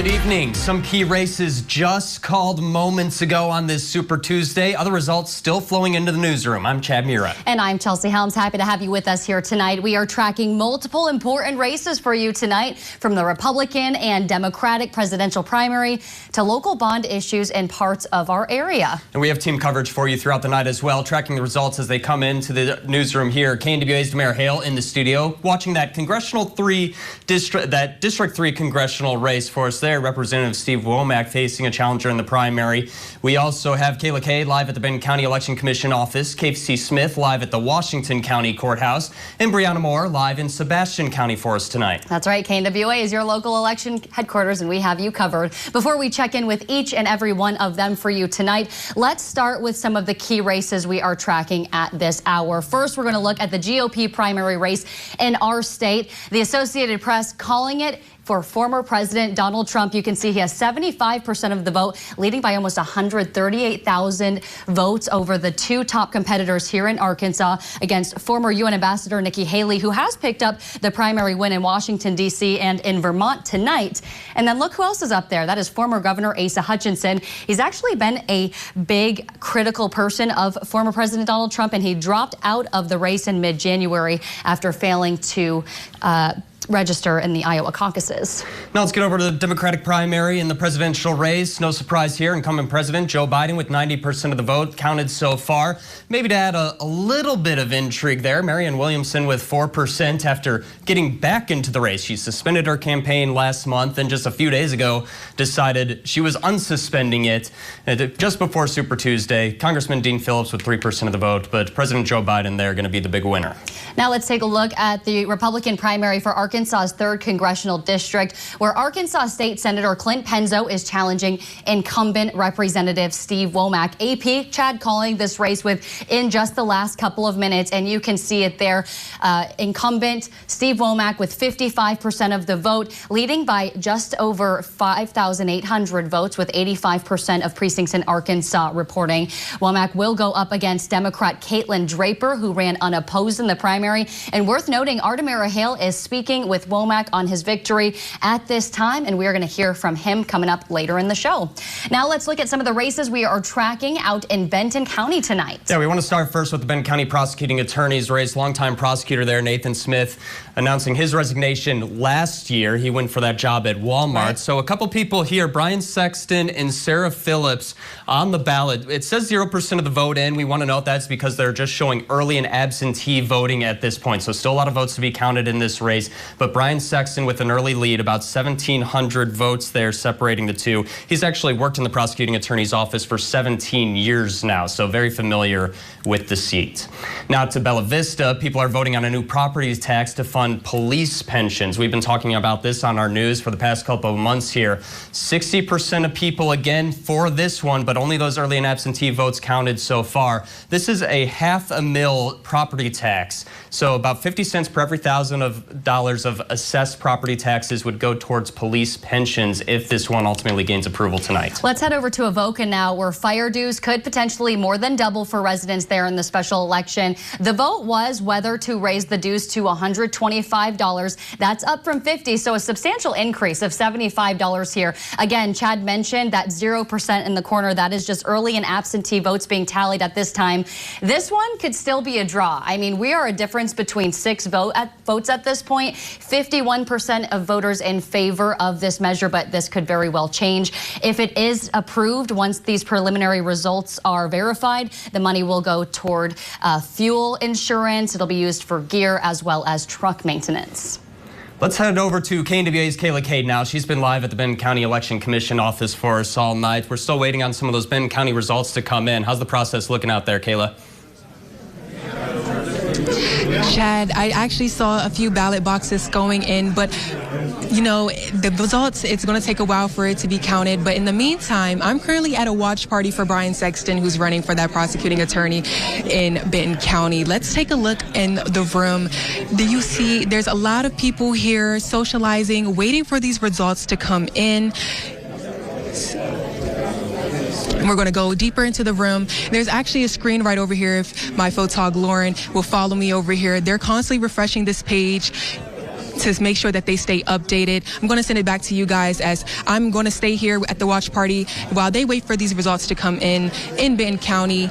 Good evening. Some key races just called moments ago on this Super Tuesday. Other results still flowing into the newsroom. I'm Chad Mira. And I'm Chelsea Helms. Happy to have you with us here tonight. We are tracking multiple important races for you tonight, from the Republican and Democratic presidential primary to local bond issues in parts of our area. And we have team coverage for you throughout the night as well, tracking the results as they come into the newsroom here. KNWA's Mayor Hale in the studio, watching that District 3 congressional race for us there. Representative Steve Womack facing a challenger in the primary. We also have Kayla Kay live at the Benton County Election Commission office, Casey Smith live at the Washington County Courthouse, and Brianna Moore live in Sebastian County for us tonight. That's right. KNWA is your local election headquarters, and we have you covered. Before we check in with each and every one of them for you tonight, let's start with some of the key races we are tracking at this hour. First, we're going to look at the GOP primary race in our state. The Associated Press calling it for former President Donald Trump. You can see he has 75% of the vote, leading by almost 138,000 votes over the two top competitors here in Arkansas against former UN Ambassador Nikki Haley, who has picked up the primary win in Washington, D.C. and in Vermont tonight. And then look who else is up there. That is former Governor Asa Hutchinson. He's actually been a big critical person of former President Donald Trump, and he dropped out of the race in mid-January after failing to register in the Iowa caucuses. Now let's get over to the Democratic primary in the presidential race. No surprise here, incumbent President Joe Biden with 90% of the vote counted so far. Maybe to add a little bit of intrigue there, Marianne Williamson with 4% after getting back into the race. She suspended her campaign last month and just a few days ago decided she was unsuspending it just before Super Tuesday. Congressman Dean Phillips with 3% of the vote, but President Joe Biden there going to be the big winner. Now let's take a look at the Republican primary for Arkansas's 3rd congressional district, where Arkansas State Senator Clint Penzo is challenging incumbent Representative Steve Womack. AP Chad calling this race within just the last couple of minutes, and you can see it there. Incumbent Steve Womack with 55% of the vote, leading by just over 5,800 votes, with 85% of precincts in Arkansas reporting. Womack will go up against Democrat Caitlin Draper, who ran unopposed in the primary. And worth noting, Ardamira Hale is speaking with Womack on his victory at this time, and we are going to hear from him coming up later in the show. Now let's look at some of the races we are tracking out in Benton County tonight. Yeah, we want to start first with the Benton County prosecuting attorney's race. Longtime prosecutor there, Nathan Smith, announcing his resignation last year. He went for that job at Walmart. Right. So a couple people here, Brian Sexton and Sarah Phillips on the ballot. It says 0% of the vote in. We want to note that's because they're just showing early and absentee voting at this point. So still a lot of votes to be counted in this race. But Brian Sexton with an early lead, about 1,700 votes there separating the two. He's actually worked in the prosecuting attorney's office for 17 years now, so very familiar with the seat. Now to Bella Vista, people are voting on a new property tax to fund police pensions. We've been talking about this on our news for the past couple of months here. 60% of people again for this one, but only those early and absentee votes counted so far. This is a $500,000 property tax. So about 50 cents per every $1,000 of assessed property taxes would go towards police pensions if this one ultimately gains approval tonight. Let's head over to Avoca now, where fire dues could potentially more than double for residents there in the special election. The vote was whether to raise the dues to $125. That's up from $50, so a substantial increase of $75 here. Again, Chad mentioned that 0% in the corner. That is just early and absentee votes being tallied at this time. This one could still be a draw. I mean, we are a difference between 6 votes at this point. 51% of voters in favor of this measure, but this could very well change. If it is approved, once these preliminary results are verified, the money will go toward fuel insurance. It'll be used for gear as well as truck maintenance. Let's head over to KNWA's Kayla Kay now. She's been live at the Benton County Election Commission office for us all night. We're still waiting on some of those Benton County results to come in. How's the process looking out there, Kayla? Chad, I actually saw a few ballot boxes going in, but you know, the results, it's going to take a while for it to be counted. But in the meantime, I'm currently at a watch party for Brian Sexton, who's running for that prosecuting attorney in Benton County. Let's take a look in the room. Do you see there's a lot of people here socializing, waiting for these results to come in. We're going to go deeper into the room. There's actually a screen right over here. If my photog Lauren will follow me over here, they're constantly refreshing this page. to make sure that they stay updated. I'm going to send it back to you guys, as I'm going to stay here at the watch party while they wait for these results to come in Benton County.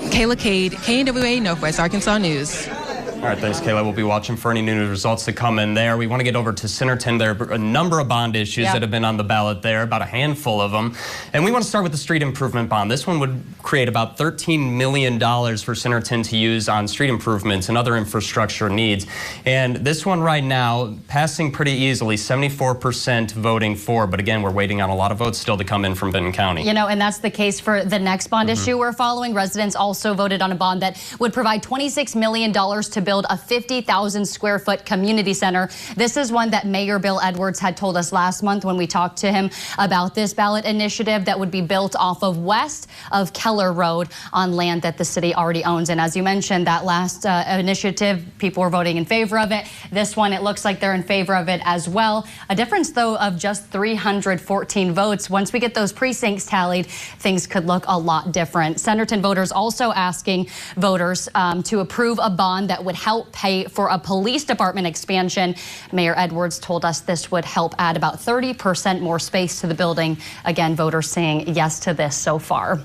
Kayla Cade, KNWA Northwest Arkansas News. All right, thanks, Kayla. We'll be watching for any new results that come in there. We want to get over to Centerton. There are a number of bond issues that have been on the ballot there, about a handful of them. And we want to start with the street improvement bond. This one would create about $13 million for Centerton to use on street improvements and other infrastructure needs. And this one right now, passing pretty easily, 74% voting for. But again, we're waiting on a lot of votes still to come in from Benton County. You know, and that's the case for the next bond issue we're following. Residents also voted on a bond that would provide $26 million to build a 50,000 square foot community center. This is one that Mayor Bill Edwards had told us last month when we talked to him about this ballot initiative that would be built off of west of Keller Road on land that the city already owns. And as you mentioned, that last initiative, people were voting in favor of it. This one, it looks like they're in favor of it as well. A difference, though, of just 314 votes. Once we get those precincts tallied, things could look a lot different. Centerton voters also asking voters to approve a bond that would help pay for a police department expansion. Mayor Edwards told us this would help add about 30% more space to the building. Again, voters saying yes to this so far.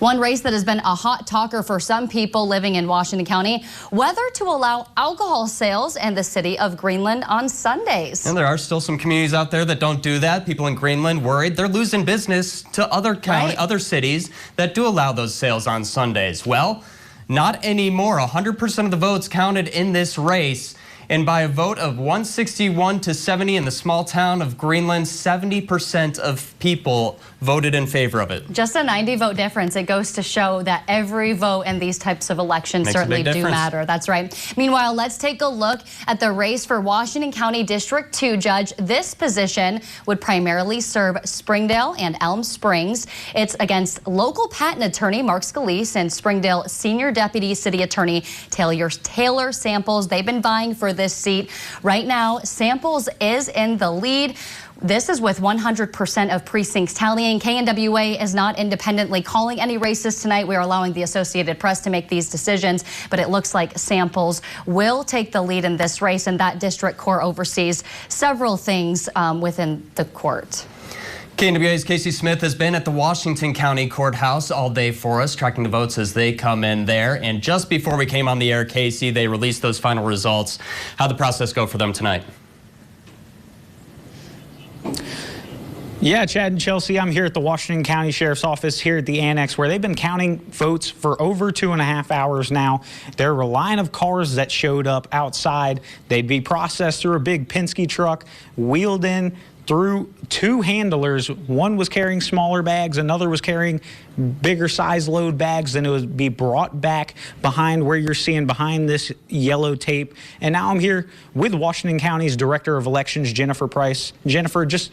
One race that has been a hot talker for some people living in Washington County, whether to allow alcohol sales in the city of Greenland on Sundays. And there are still some communities out there that don't do that. People in Greenland worried they're losing business to other other cities that do allow those sales on Sundays. Well, not anymore. 100% of the votes counted in this race. And by a vote of 161 to 70 in the small town of Greenland, 70% of people voted in favor of it. Just a 90-vote difference. It goes to show that every vote in these types of elections certainly do matter. That's right. Meanwhile, let's take a look at the race for Washington County District 2 judge. This position would primarily serve Springdale and Elm Springs. It's against local patent attorney Mark Scalise and Springdale Senior Deputy City Attorney Taylor Samples. They've been vying for this seat. Right now, Samples is in the lead. This is with 100% of precincts tallying. KNWA is not independently calling any races tonight. We are allowing the Associated Press to make these decisions, but it looks like Samples will take the lead in this race, and that district court oversees several things within the court. KNWA's Casey Smith has been at the Washington County Courthouse all day for us, tracking the votes as they come in there. And just before we came on the air, Casey, they released those final results. How'd the process go for them tonight? Yeah, Chad and Chelsea, I'm here at the Washington County Sheriff's Office here at the Annex, where they've been counting votes for over 2.5 hours now. There were a line of cars that showed up outside. They'd be processed through a big Penske truck, wheeled in through two handlers. One was carrying smaller bags, another was carrying bigger size load bags. Then it would be brought back behind where you're seeing behind this yellow tape. And now I'm here with Washington County's Director of Elections, Jennifer Price. Jennifer, just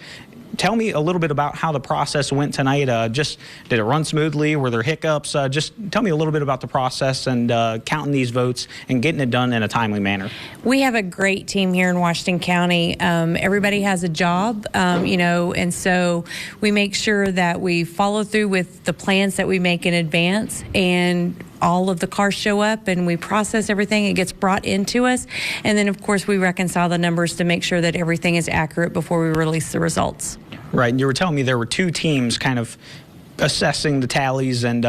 tell me a little bit about how the process went tonight. Just did it run smoothly? Were there hiccups? Just tell me a little bit about the process and counting these votes and getting it done in a timely manner. We have a great team here in Washington County. Everybody has a job, you know, and so we make sure that we follow through with the plans that we make in advance, and all of the cars show up and we process everything. It gets brought into us, and then of course we reconcile the numbers to make sure that everything is accurate before we release the results. Right, and you were telling me there were two teams kind of assessing the tallies and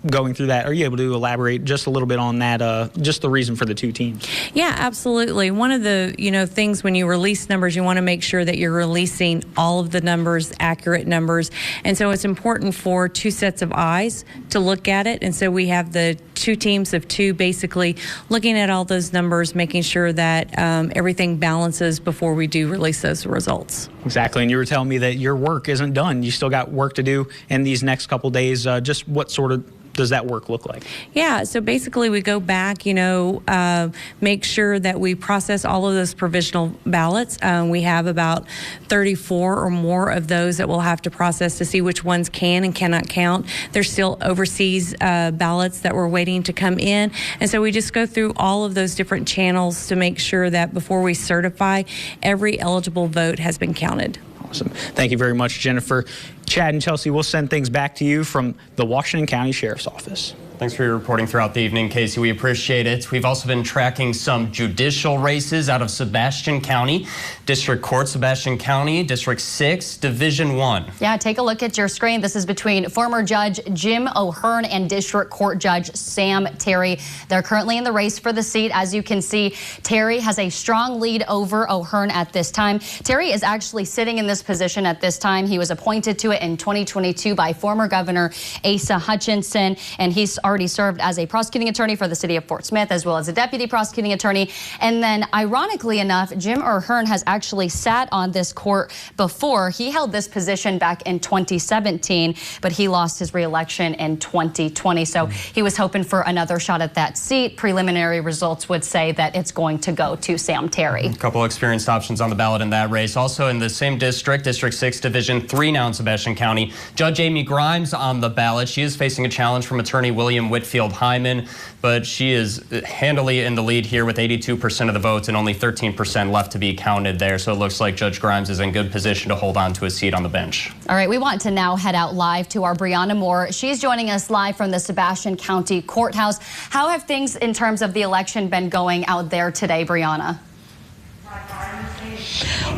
going through that. Are you able to elaborate just a little bit on that, just the reason for the two teams? Yeah, absolutely. One of the things when you release numbers, you want to make sure that you're releasing all of the numbers, accurate numbers. And so it's important for two sets of eyes to look at it. And so we have the two teams of two basically looking at all those numbers, making sure that everything balances before we do release those results. Exactly. And you were telling me that your work isn't done. You still got work to do in these next couple days. Just what sort of does that work look like? Yeah, so basically we go back, make sure that we process all of those provisional ballots. We have about 34 or more of those that we'll have to process to see which ones can and cannot count. There's still overseas ballots that we're waiting to come in. And so we just go through all of those different channels to make sure that before we certify, every eligible vote has been counted. Awesome. Thank you very much, Jennifer. Chad and Chelsea, we'll send things back to you from the Washington County Sheriff's Office. Thanks for your reporting throughout the evening, Casey. We appreciate it. We've also been tracking some judicial races out of Sebastian County, District Court, Sebastian County, District 6, Division 1. Yeah, take a look at your screen. This is between former Judge Jim O'Hearn and District Court Judge Sam Terry. They're currently in the race for the seat. As you can see, Terry has a strong lead over O'Hearn at this time. Terry is actually sitting in this position at this time. He was appointed to it in 2022 by former Governor Asa Hutchinson, and he's already served as a prosecuting attorney for the city of Fort Smith, as well as a deputy prosecuting attorney. And then, ironically enough, Jim O'Hearn has actually sat on this court before. He held this position back in 2017, but he lost his reelection in 2020. So he was hoping for another shot at that seat. Preliminary results would say that it's going to go to Sam Terry. A couple experienced options on the ballot in that race. Also in the same district, District 6, Division 3 now in Sebastian County, Judge Amy Grimes on the ballot. She is facing a challenge from attorney William Whitfield Hyman, but she is handily in the lead here with 82% of the votes and only 13% left to be counted there. So it looks like Judge Grimes is in good position to hold on to a seat on the bench. All right, we want to now head out live to our Brianna Moore. She's joining us live from the Sebastian County Courthouse. How have things in terms of the election been going out there today, Brianna?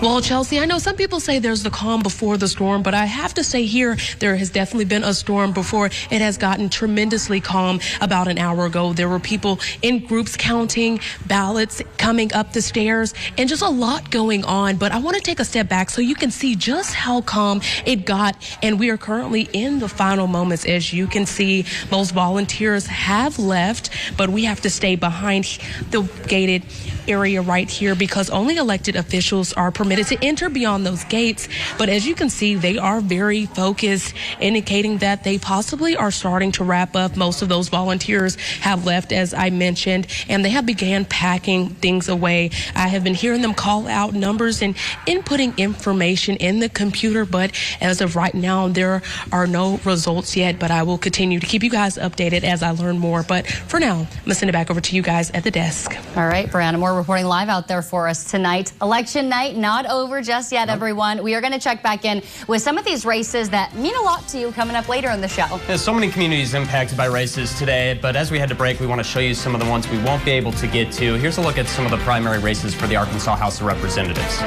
Well, Chelsea, I know some people say there's the calm before the storm, but I have to say here, there has definitely been a storm before. It has gotten tremendously calm about an hour ago. There were people in groups counting ballots coming up the stairs and just a lot going on. But I want to take a step back so you can see just how calm it got. And we are currently in the final moments. As you can see, most volunteers have left, but we have to stay behind the gated area right here because only elected officials are permitted to enter beyond those gates. But as you can see, they are very focused, indicating that they possibly are starting to wrap up. Most of those volunteers have left, as I mentioned, and they have began packing things away. I have been hearing them call out numbers and inputting information in the computer, but as of right now, there are no results yet. But I will continue to keep you guys updated as I learn more. But for now, I'm going to send it back over to you guys at the desk. All right, Brianna Moore reporting live out there for us tonight. Election night not over just yet, everyone. We are going to check back in with some of these races that mean a lot to you coming up later in the show. There's so many communities impacted by races today, but as we head to break, we want to show you some of the ones we won't be able to get to. Here's a look at some of the primary races for the Arkansas House of Representatives.